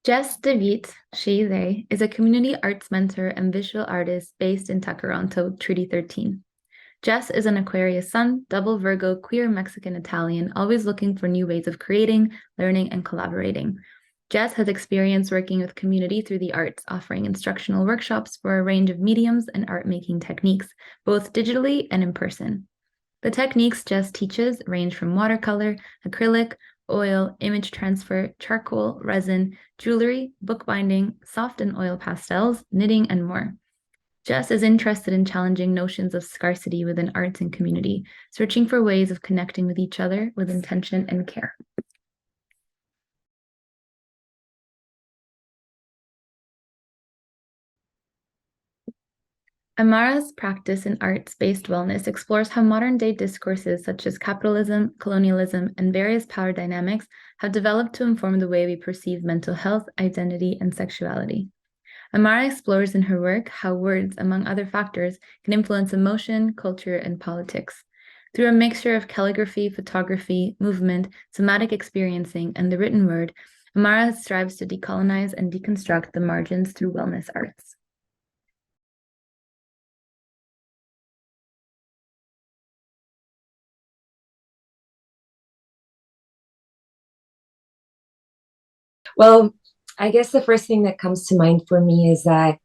Jess De Vitt, she, they, is a community arts mentor and visual artist based in Toronto, Treaty 13. Jess is an Aquarius sun, double Virgo, queer Mexican Italian, always looking for new ways of creating, learning, and collaborating. Jess has experience working with community through the arts, offering instructional workshops for a range of mediums and art making techniques, both digitally and in person. The techniques Jess teaches range from watercolor, acrylic, oil, image transfer, charcoal, resin, jewellery, bookbinding, soft and oil pastels, knitting, and more. Jess is interested in challenging notions of scarcity within arts and community, searching for ways of connecting with each other with intention and care. Ammarah's practice in arts-based wellness explores how modern-day discourses such as capitalism, colonialism, and various power dynamics have developed to inform the way we perceive mental health, identity, and sexuality. Ammarah explores in her work how words, among other factors, can influence emotion, culture, and politics. Through a mixture of calligraphy, photography, movement, somatic experiencing, and the written word, Ammarah strives to decolonize and deconstruct the margins through wellness arts. Well, I guess the first thing that comes to mind for me is that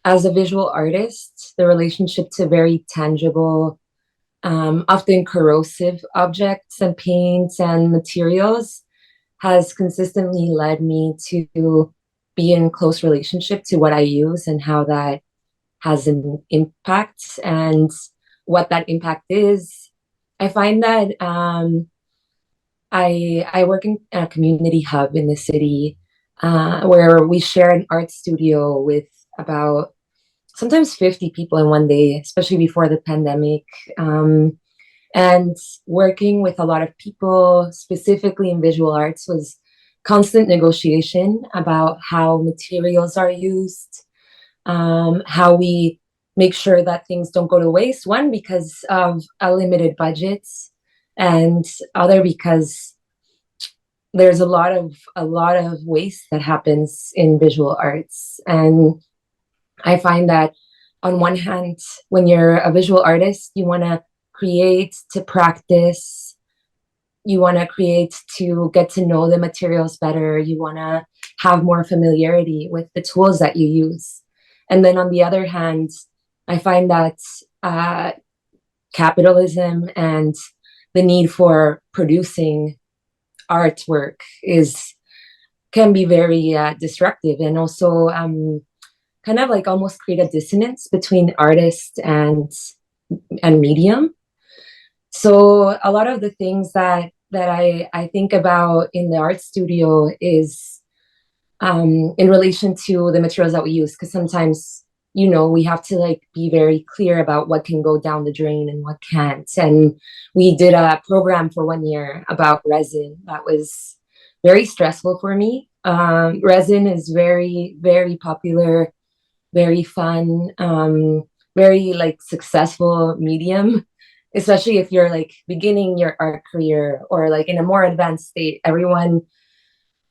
as a visual artist, the relationship to very tangible, often corrosive objects and paints and materials has consistently led me to be in close relationship to what I use and how that has an impact and what that impact is. I find that I work in a community hub in the city where we share an art studio with about sometimes 50 people in one day, especially before the pandemic. And working with a lot of people, specifically in visual arts, was constant negotiation about how materials are used, how we make sure that things don't go to waste. One, because of a limited budget, and other because there's a lot of waste that happens in visual arts. And I find that on one hand, when you're a visual artist, you want to create to practice, you want to create to get to know the materials better, you want to have more familiarity with the tools that you use. And then on the other hand, I find that uh, capitalism and the need for producing artwork is can be very destructive, and also kind of like almost create a dissonance between artist and medium. So a lot of the things that I think about in the art studio is in relation to the materials that we use, because sometimes we have to like be very clear about what can go down the drain and what can't. And we did a program for 1 year about resin that was very stressful for me. Resin is very, very popular, very fun, very like successful medium, especially if you're like beginning your art career or like in a more advanced state. Everyone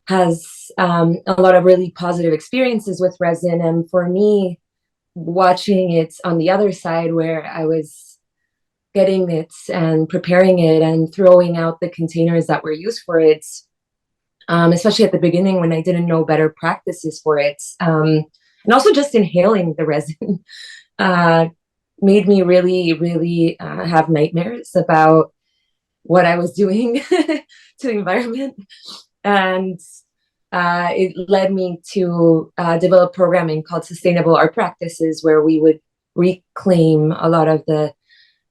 has a lot of really positive experiences with resin. And for me, watching it on the other side, where I was getting it and preparing it and throwing out the containers that were used for it, especially at the beginning when I didn't know better practices for it. And also just inhaling the resin uh, made me really, really have nightmares about what I was doing to the environment. And it led me to develop programming called Sustainable Art Practices, where we would reclaim a lot of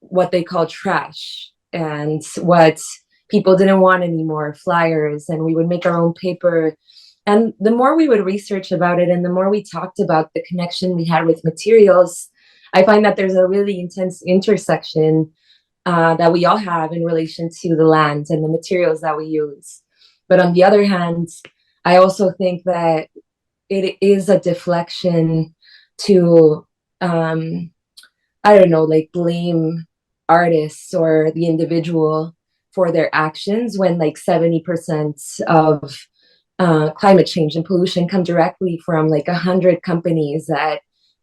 what they call trash and what people didn't want anymore, flyers, and we would make our own paper. And the more we would research about it and the more we talked about the connection we had with materials, I find that there's a really intense intersection that we all have in relation to the land and the materials that we use. But on the other hand, I also think that it is a deflection to, I don't know, like blame artists or the individual for their actions when like 70% of climate change and pollution come directly from like 100 companies that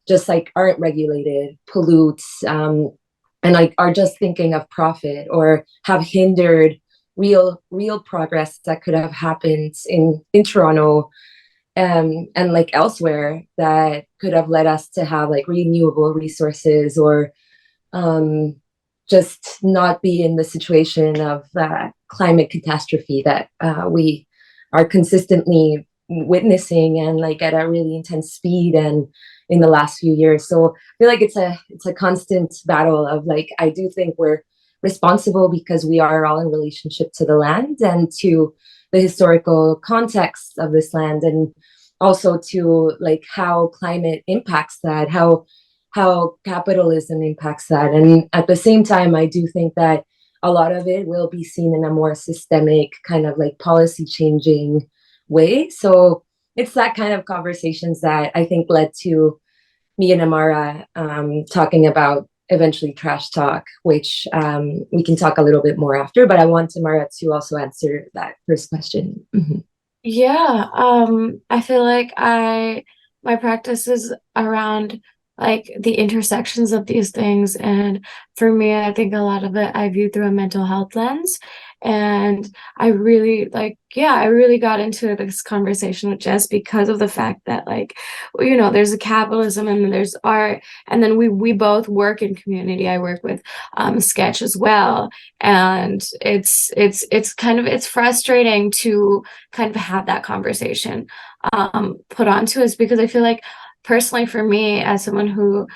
just like aren't regulated, pollute, and like are just thinking of profit or have hindered real progress that could have happened in Toronto, and like elsewhere, that could have led us to have like renewable resources, or um, just not be in the situation of climate catastrophe that we are consistently witnessing, and like at a really intense speed and in the last few years. So I feel like it's a constant battle of like, I do think we're responsible because we are all in relationship to the land and to the historical context of this land, and also to like how climate impacts that, how capitalism impacts that. And at the same time, I do think that a lot of it will be seen in a more systemic kind of like policy changing way. So it's that kind of conversations that I think led to me and Ammarah talking about eventually trash talk, which we can talk a little bit more after. But I want Ammarah to also answer that first question. Mm-hmm. Yeah, I feel like my practice is around like the intersections of these things. And for me, I think a lot of it I view through a mental health lens. And I really like, yeah, I really got into this conversation with Jess because of the fact that like, there's a capitalism and then there's art, and then we both work in community. I work with sketch as well. And it's kind of, it's frustrating to kind of have that conversation put onto us, because I feel like personally for me, as someone who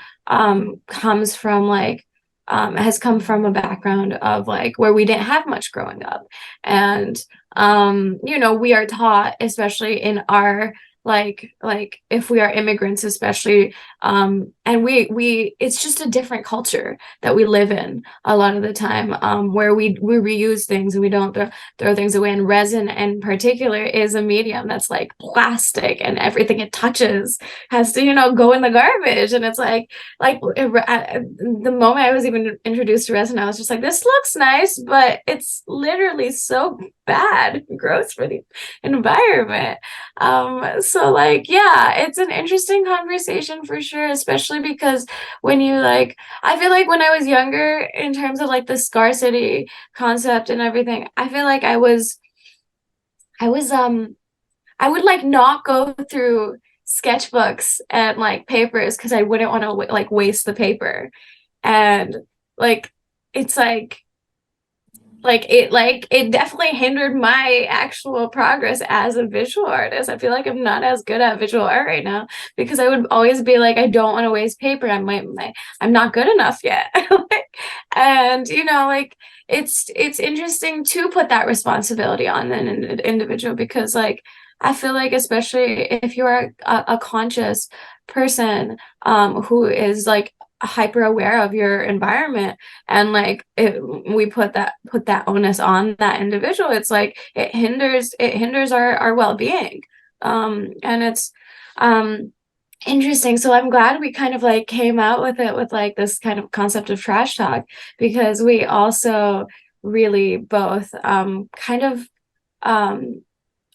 comes from like has come from a background of like where we didn't have much growing up, and we are taught, especially in our like if we are immigrants especially, and we it's just a different culture that we live in a lot of the time, where we reuse things and we don't throw things away. And resin in particular is a medium that's like plastic, and everything it touches has to go in the garbage. And it's like the moment I was even introduced to resin, I was just like, this looks nice, but it's literally so bad and gross for the environment. So like, yeah, it's an interesting conversation for sure, especially because when you like, I feel like when I was younger, in terms of like the scarcity concept and everything, I feel like I would like not go through sketchbooks and like papers because I wouldn't want to like waste the paper. And like it's it definitely hindered my actual progress as a visual artist. I feel like I'm not as good at visual art right now because I would always be like, I don't want to waste paper. I'm not good enough yet. And like it's interesting to put that responsibility on an individual, because like I feel like, especially if you're a conscious person who is like hyper aware of your environment, and like we put that onus on that individual, it's like it hinders our well-being, and it's interesting. So I'm glad we kind of like came out with it with like this kind of concept of trash talk, because we also really both kind of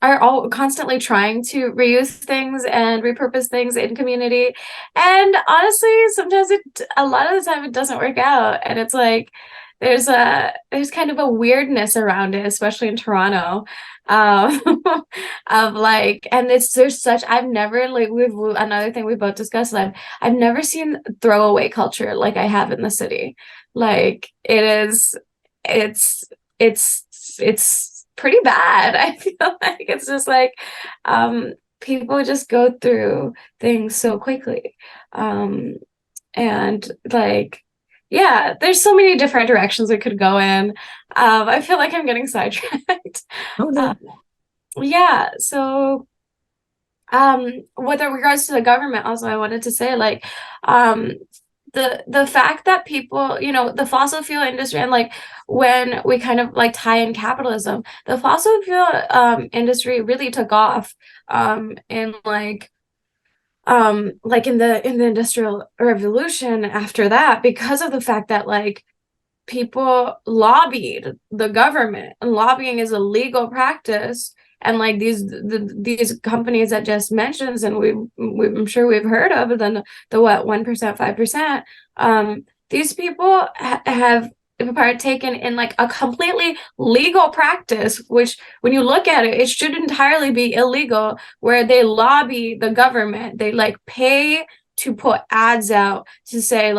are all constantly trying to reuse things and repurpose things in community. And honestly, sometimes a lot of the time it doesn't work out. And it's like, there's kind of a weirdness around it, especially in Toronto, um, of like, and there's such, I've never like, another thing we both discussed, I've never seen throwaway culture like I have in the city. Like it's, it's pretty bad. I feel like it's just like people just go through things so quickly, and like, yeah, there's so many different directions it could go in. I feel like I'm getting sidetracked. Oh, no. Yeah, so with regards to the government, also I wanted to say like um the fact that people, the fossil fuel industry, and like when we kind of like tie in capitalism, the fossil fuel industry really took off in like in the industrial revolution after that, because of the fact that like people lobbied the government, and lobbying is a legal practice and like these companies that Jess mentions, and I'm sure we've heard of, then the what 1%, 5%. These people have partaken in like a completely legal practice, which when you look at it, it should entirely be illegal, where they lobby the government. They like pay to put ads out to say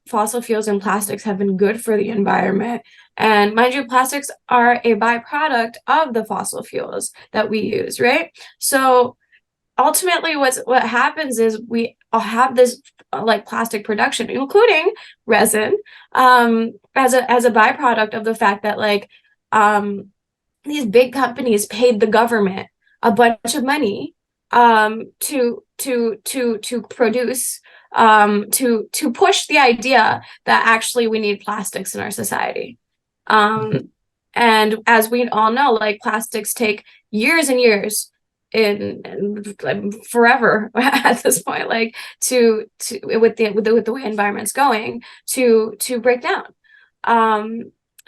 fossil fuels and plastics have been good for the environment. And mind you, plastics are a byproduct of the fossil fuels that we use, right? So ultimately what happens is we all have this like plastic production, including resin, as a byproduct of the fact that these big companies paid the government a bunch of money to produce, to push the idea that actually we need plastics in our society. And as we all know, like plastics take years and years in forever at this point, like to with the way environment's going to break down.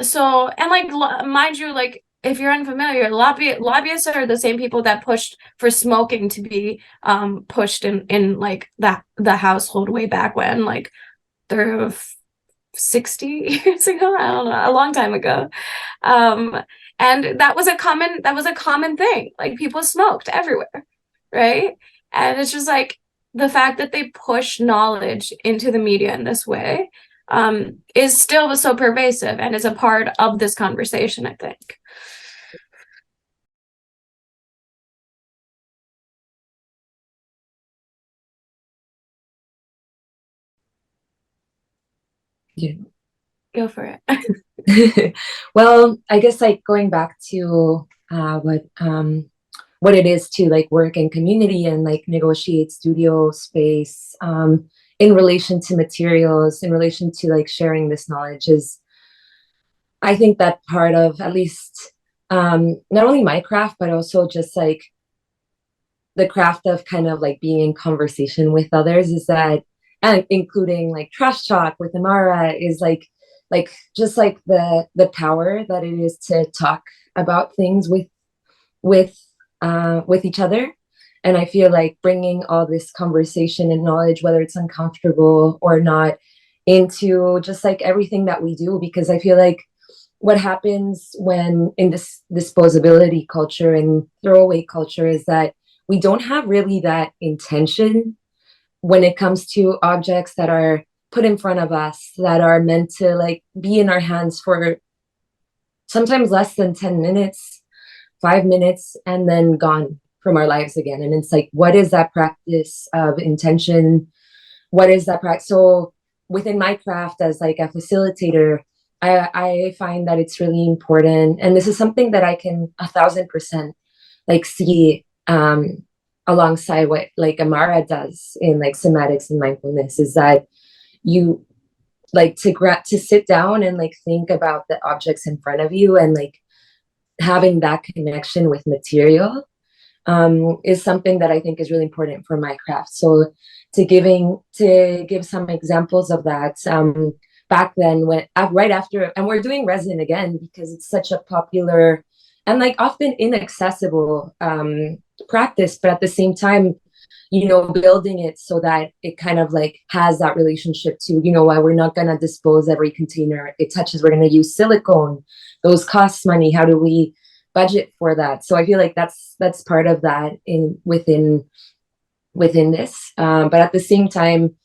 So, and like mind you, like if you're unfamiliar, lobbyists are the same people that pushed for smoking to be pushed in like the household way back when, like they're 60 years ago, I don't know, a long time ago. And that was a common thing. Like people smoked everywhere, right? And it's just like the fact that they push knowledge into the media in this way is still so pervasive and is a part of this conversation, I think. Yeah. Go for it. Well, I guess like going back to what it is to like work in community and like negotiate studio space in relation to materials, in relation to like sharing this knowledge is, I think that part of at least not only my craft, but also just like the craft of kind of like being in conversation with others is that, and including like trash talk with Ammarah, is like just like the power that it is to talk about things with each other. And I feel like bringing all this conversation and knowledge, whether it's uncomfortable or not, into just like everything that we do, because I feel like what happens when in this disposability culture and throwaway culture is that we don't have really that intention when it comes to objects that are put in front of us, that are meant to like be in our hands for sometimes less than 10 minutes, 5 minutes, and then gone from our lives again. And it's like, what is that practice of intention? What is that practice? So within my craft as like a facilitator, I find that it's really important. And this is something that I can 1,000% like see alongside what like Ammarah does in like somatics and mindfulness, is that you like to sit down and like think about the objects in front of you and like having that connection with material is something that I think is really important for my craft. So to give some examples of that, back then when right after, and we're doing resin again because it's such a popular and like often inaccessible practice, but at the same time, you know, building it so that it kind of like has that relationship to, you know, why we're not going to dispose every container it touches. We're going to use silicone. Those cost money. How do we budget for that? So I feel like that's part of that within this. But at the same time,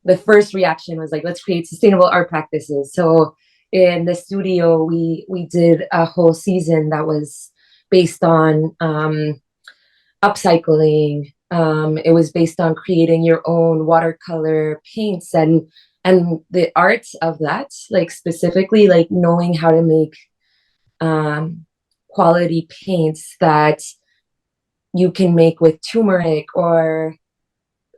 the first reaction was like, let's create sustainable art practices. So in the studio, we did a whole season that was based on upcycling. It was based on creating your own watercolor paints and the art of that, like specifically like knowing how to make quality paints that you can make with turmeric or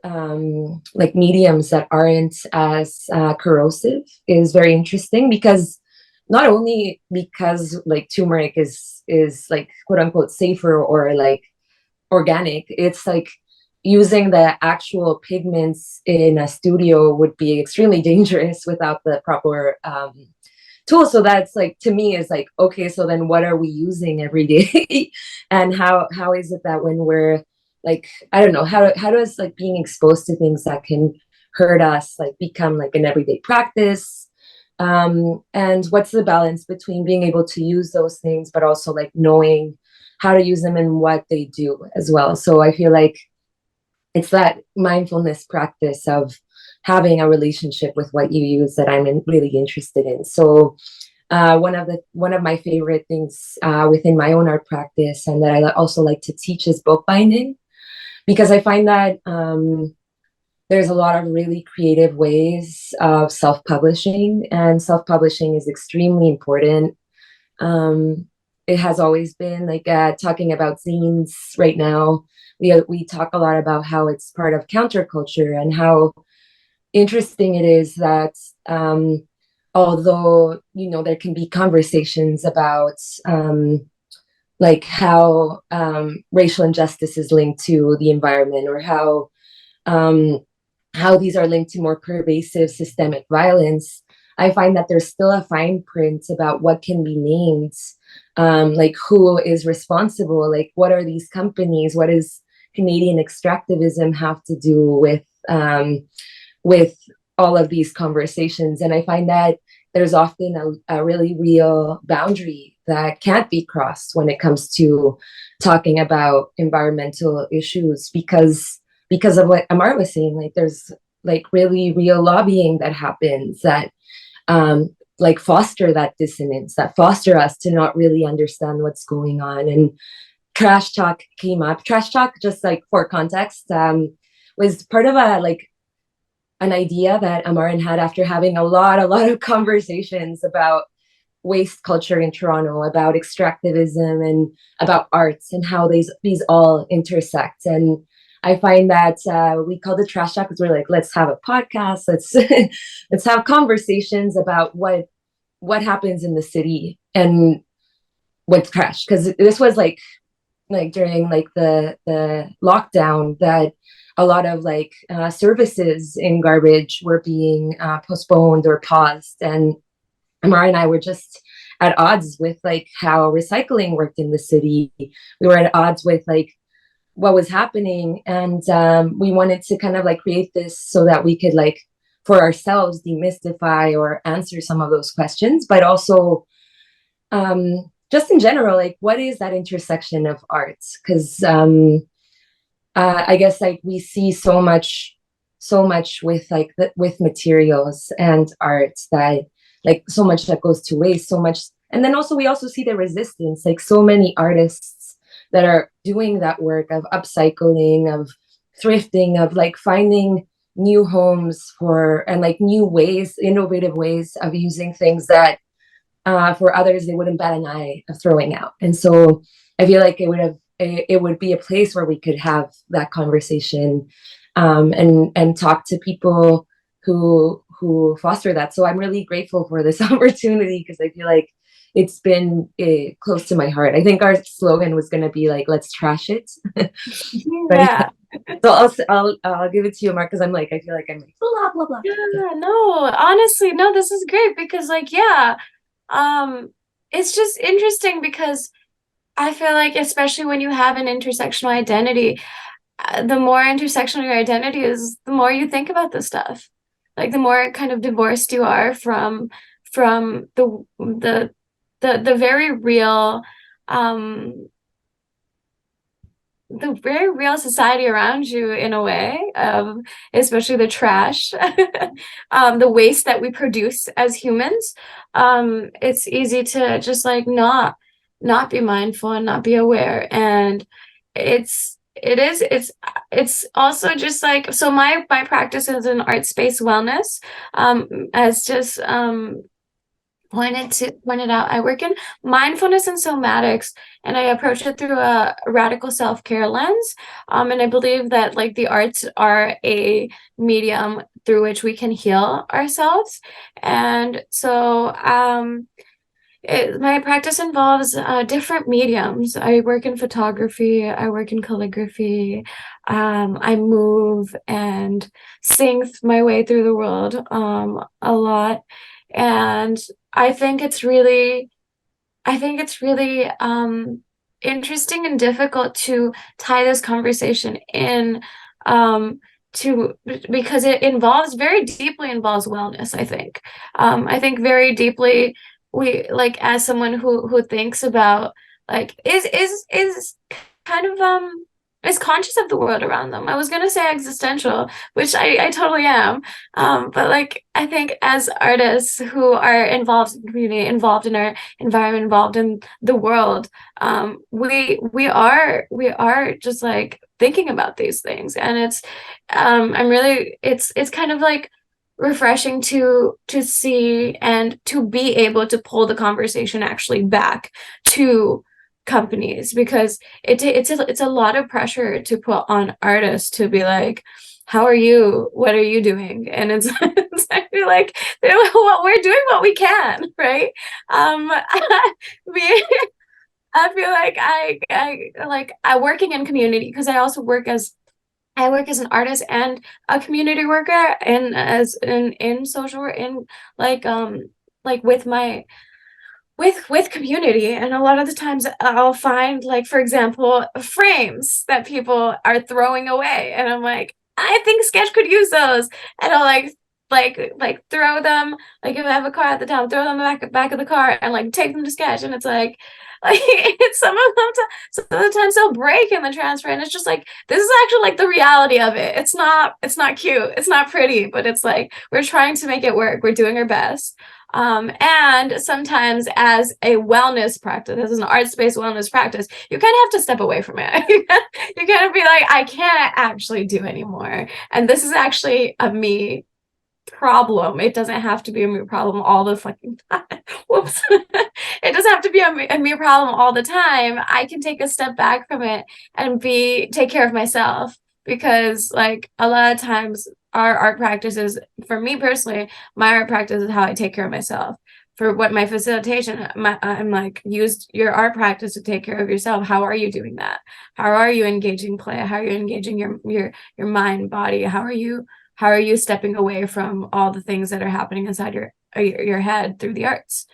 like mediums that aren't as corrosive is very interesting, because not only because like turmeric is like quote unquote safer or like organic, it's like using the actual pigments in a studio would be extremely dangerous without the proper tools. So that's like, to me, is like, okay, so then what are we using every day? And how is it that when we're like, I don't know, how does like being exposed to things that can hurt us like become like an everyday practice? And what's the balance between being able to use those things but also like knowing how to use them and what they do as well? So I feel like it's that mindfulness practice of having a relationship with what you use that I'm really interested in. So one of my favorite things within my own art practice, and that I also like to teach, is bookbinding, because I find that there's a lot of really creative ways of self-publishing, and self-publishing is extremely important. It has always been like, talking about zines right now. We talk a lot about how it's part of counterculture and how interesting it is that although there can be conversations about like how racial injustice is linked to the environment, or how these are linked to more pervasive systemic violence, I find that there's still a fine print about what can be named, like who is responsible, like what are these companies, what does Canadian extractivism have to do with all of these conversations. And I find that there's often a really real boundary that can't be crossed when it comes to talking about environmental issues, because of what Ammarah was saying. Like there's like really real lobbying that happens that like foster that dissonance, that foster us to not really understand what's going on. And trash talk came up. Trash talk, just like for context, was part of an idea that Ammarah had after having a lot of conversations about waste culture in Toronto, about extractivism and about arts, and how these all intersect. And I find that we call it trash talk because we're like, let's have a podcast, let's let's have conversations about what happens in the city and with trash. Because this was like during like the lockdown, that a lot of like services in garbage were being postponed or paused, and Ammarah and I were just at odds with like how recycling worked in the city. We were at odds with like what was happening, and we wanted to kind of like create this so that we could like for ourselves demystify or answer some of those questions, but also just in general, like what is that intersection of arts? Because I guess like we see so much with like with materials and art, that like so much that goes to waste, so much. And then also we also see the resistance, like so many artists that are doing that work of upcycling, of thrifting, of like finding new homes for, and like new ways, innovative ways of using things that for others they wouldn't bat an eye of throwing out. And so I feel like it would be a place where we could have that conversation, and talk to people who foster that. So I'm really grateful for this opportunity, because I feel like it's been close to my heart. I think our slogan was going to be like, let's trash it. Yeah. So I'll give it to you, Mark, because I feel like I'm like blah blah blah. Yeah, no, honestly, no, this is great because like, yeah, it's just interesting because I feel like, especially when you have an intersectional identity, the more intersectional your identity is, the more you think about this stuff. Like the more kind of divorced you are from the very real the very real society around you, in a way, especially the trash, the waste that we produce as humans. It's easy to just like not be mindful and not be aware. And it's also just like, so my practice is an art space wellness, as just pointed out, I work in mindfulness and somatics, and I approach it through a radical self-care lens. And I believe that like the arts are a medium through which we can heal ourselves. And so my practice involves different mediums. I work in photography, I work in calligraphy, I move and sing my way through the world a lot. And I think it's really interesting and difficult to tie this conversation in, to because it very deeply involves wellness. I think very deeply, we like, as someone who thinks about, like, is kind of is conscious of the world around them. I was gonna say existential, which I totally am. But like, I think as artists who are involved in community, involved in our environment, involved in the world, we are just like thinking about these things. And it's kind of like refreshing to see and to be able to pull the conversation actually back to companies, because it's a lot of pressure to put on artists to be like, how are you, what are you doing? And it's actually like, well, we're doing what we can, right? we I feel like I working in community, because I also I work as an artist and a community worker, and as in social, in like with my with community. And a lot of the times I'll find, like, for example, frames that people are throwing away, and I'm like, I think Sketch could use those. And I'll like throw them, like if I have a car at the time, throw them in the back of the car and like take them to Sketch. And it's like it's some of the times they'll break in the transfer, and it's just like, this is actually like the reality of it. It's not cute, it's not pretty, but it's like, we're trying to make it work, we're doing our best. And sometimes, as a wellness practice, as an arts-based wellness practice, you kind of have to step away from it. You kind of be like, I can't actually do anymore, and this is actually a me problem. It doesn't have to be a me problem all the fucking time. Whoops. It doesn't have to be a me problem all the time. I can take a step back from it and take care of myself, because like a lot of times our art practices, for me personally, my art practice is how I take care of myself. For what my facilitation, I'm like, use your art practice to take care of yourself. How are you doing that? How are you engaging play? How are you engaging your mind, body? How are you stepping away from all the things that are happening inside your head through the arts?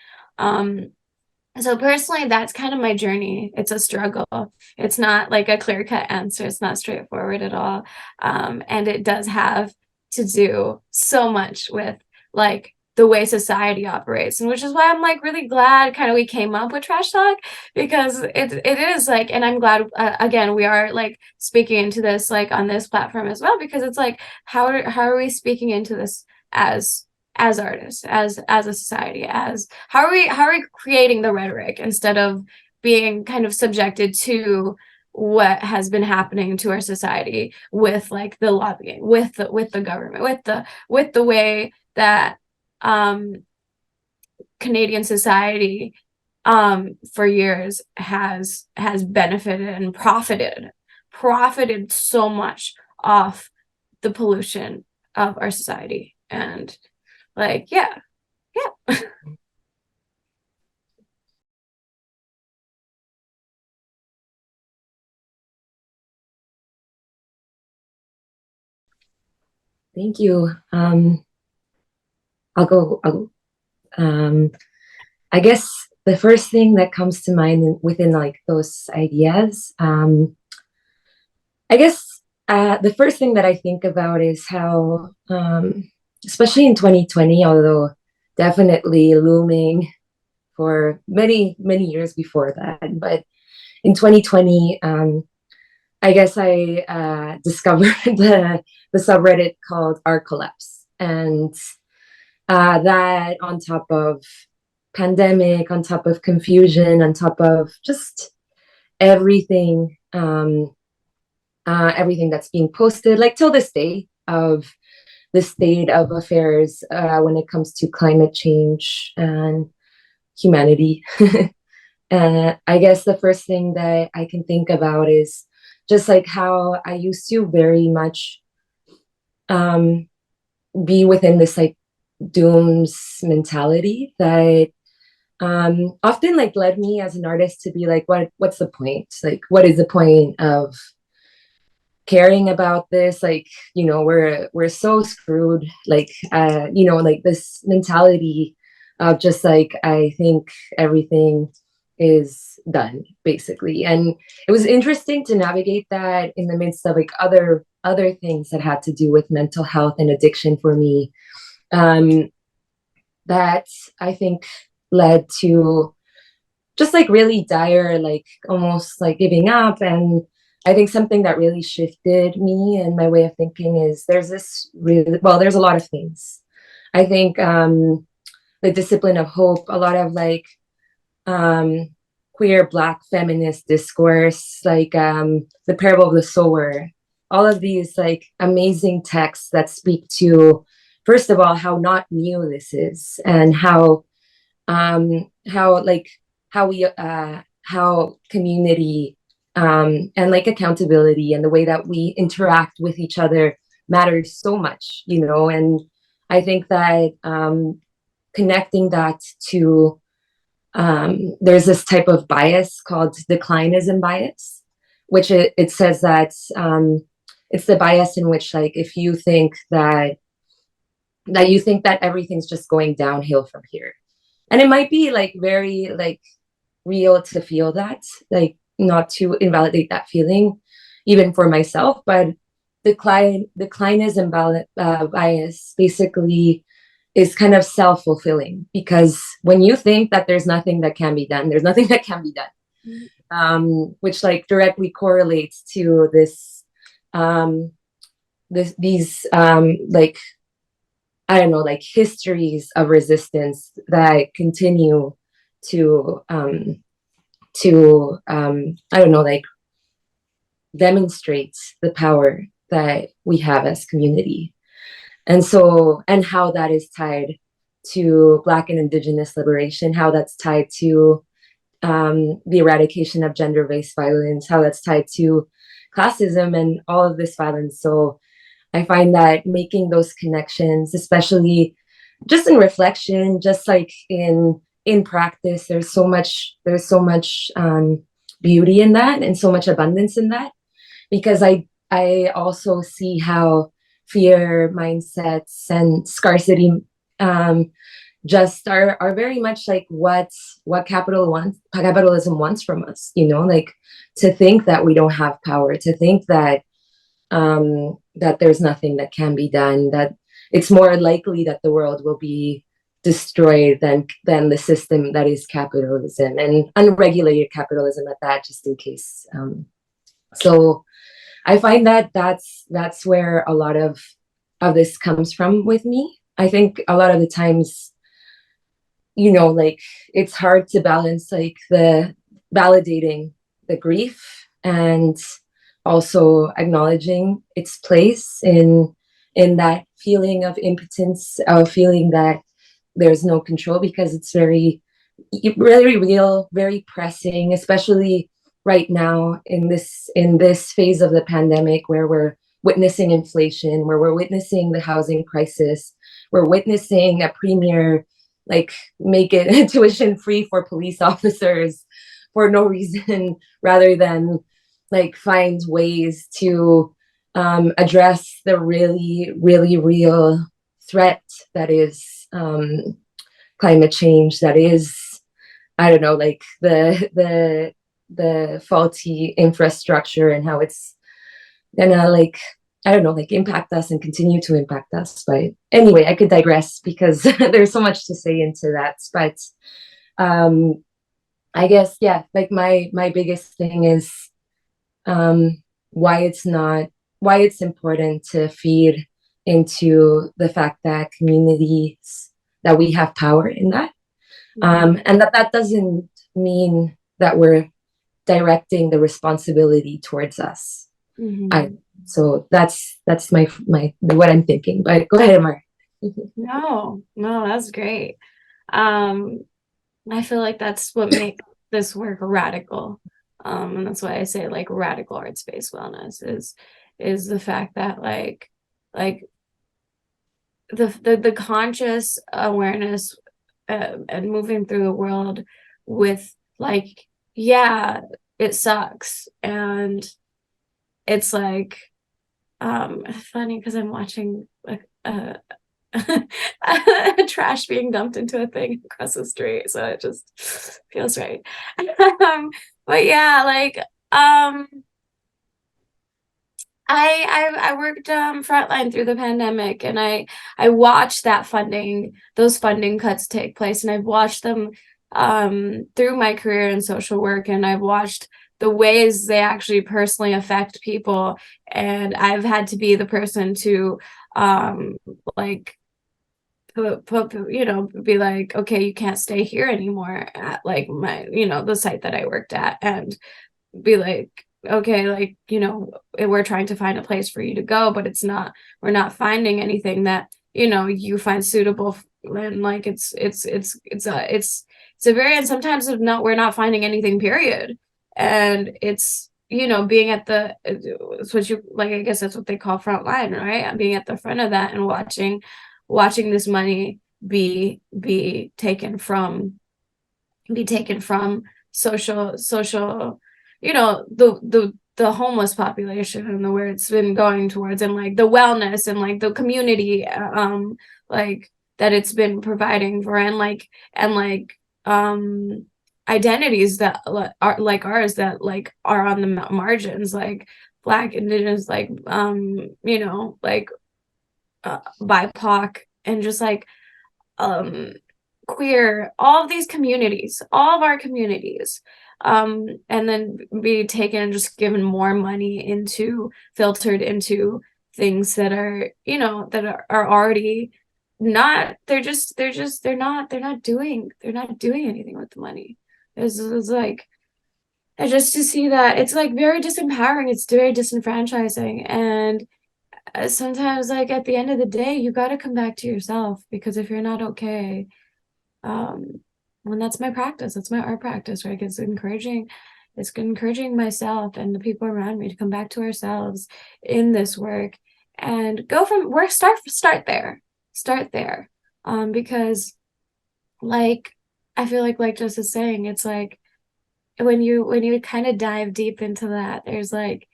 So personally, that's kind of my journey. It's a struggle. It's not like a clear-cut answer. It's not straightforward at all. And it does have to do so much with like the way society operates, and which is why I'm like really glad kind of we came up with Trash Talk, because it is like, and I'm glad, again, we are like speaking into this like on this platform as well, because it's like, how are we speaking into this as artists, as a society, as how are we creating the rhetoric instead of being kind of subjected to what has been happening to our society with like the lobbying, with the government, with the way that Canadian society for years has benefited and profited so much off the pollution of our society. And like, yeah. Thank you. I'll go. I guess the first thing that comes to mind within like those ideas, I guess the first thing that I think about is how, especially in 2020, although definitely looming for many, many years before that, but in 2020, I guess I discovered the subreddit called Art Collapse. And that, on top of pandemic, on top of confusion, on top of just everything, everything that's being posted, like till this day, of the state of affairs when it comes to climate change and humanity. And I guess the first thing that I can think about is just like how I used to very much be within this like dooms mentality that often like led me as an artist to be like, what's the point? Like, what is the point of caring about this? Like, you know, we're so screwed. Like, you know, like this mentality just like, I think everything is done, basically. And it was interesting to navigate that in the midst of like other things that had to do with mental health and addiction for me, that I think led to just like really dire, like almost like giving up. And I think something that really shifted me and my way of thinking is there's this really, well, there's a lot of things. I think the discipline of hope, a lot of like um, queer Black feminist discourse, like the parable of the sower, all of these like amazing texts that speak to, first of all, how not new this is, and how like how community and like accountability and the way that we interact with each other matters so much, you know. And I think that connecting that to there's this type of bias called declinism bias, which it says that it's the bias in which, like, if you think that you think that everything's just going downhill from here, and it might be like very like real to feel that, like, not to invalidate that feeling even for myself, but declinism bias basically is kind of self-fulfilling, because when you think that there's nothing that can be done, there's nothing that can be done, which like directly correlates to these like, I don't know, like histories of resistance that continue to I don't know, like demonstrates the power that we have as community. And so, and how that is tied to Black and Indigenous liberation, how that's tied to the eradication of gender-based violence, how that's tied to classism and all of this violence. So I find that making those connections, especially just in reflection, just like in practice, there's so much beauty in that and so much abundance in that, because I also see how fear mindsets and scarcity just are very much like what capitalism wants from us, you know, like to think that we don't have power, to think that that there's nothing that can be done, that it's more likely that the world will be destroyed than the system that is capitalism, and unregulated capitalism at that, just in case. So I find that that's where a lot of this comes from with me. I think a lot of the times, you know, like it's hard to balance like the validating the grief and also acknowledging its place in that feeling of impotence, of feeling that there's no control, because it's very real, very pressing, especially right now in this phase of the pandemic, where we're witnessing inflation, where we're witnessing the housing crisis, we're witnessing a premier like make it tuition free for police officers for no reason, rather than like find ways to address the really, really real threat that is climate change, that is, I don't know, like the faulty infrastructure, and how it's gonna like, I don't know, like impact us and continue to impact us. But anyway, I could digress because there's so much to say into that. But I guess, yeah, like my biggest thing is why it's important to feed into the fact that communities, that we have power in that, and that doesn't mean that we're directing the responsibility towards us. So that's my what I'm thinking. But go ahead, Amar. No, that's great. I feel like that's what makes this work radical. And that's why I say like radical arts-based wellness is the fact that like the conscious awareness and moving through the world with like, yeah, it sucks. And it's like funny because I'm watching a trash being dumped into a thing across the street. So it just feels right. But yeah, like I worked frontline through the pandemic, and I watched those funding cuts take place, and I've watched them through my career in social work, and I've watched the ways they actually personally affect people, and I've had to be the person to like be like, okay, you can't stay here anymore at like my, the site that I worked at, and be like, okay, like, we're trying to find a place for you to go, but we're not finding anything that, you find suitable. And like, it's a very, and sometimes we're not finding anything, period. And it's, being at it's what you like, I guess that's what they call front line, right? Being at the front of that and watching this money be taken from social, the homeless population, and where it's been going towards, and like the wellness, and like the community like that it's been providing for, and identities that are like ours, that like are on the margins, like Black, Indigenous, like like BIPOC, and just like queer, all of these communities, all of our communities, and then be taken and just given more money filtered into things that are, are already not, they're not doing anything with the money. It's like, and just to see that, it's like very disempowering, it's very disenfranchising. And sometimes, like, at the end of the day, you got to come back to yourself, because if you're not okay, and that's my practice, that's my art practice, right? It's encouraging myself and the people around me to come back to ourselves in this work, and go from work, start there, because, like, I feel like Jess is saying, it's like when you kind of dive deep into that, there's like,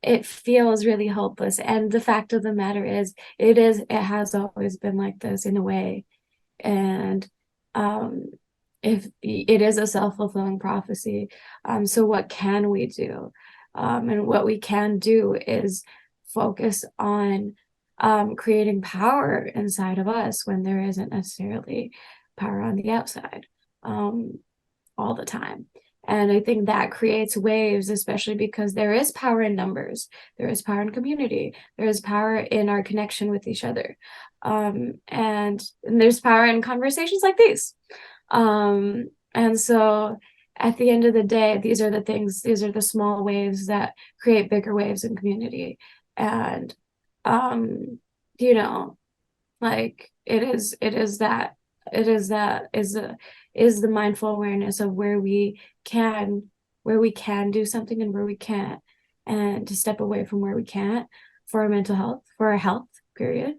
it feels really hopeless. And the fact of the matter is, it has always been like this in a way. And if it is a self-fulfilling prophecy, so what can we do? And what we can do is focus on creating power inside of us, when there isn't necessarily power on the outside, all the time. And I think that creates waves, especially because there is power in numbers, there is power in community, there is power in our connection with each other, and there's power in conversations like these. And so at the end of the day, these are the small waves that create bigger waves in community. And you know like, it is the mindful awareness of where we can do something and where we can't, and to step away from where we can't, for our mental health, for our health, period,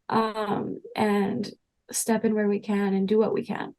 and step in where we can and do what we can.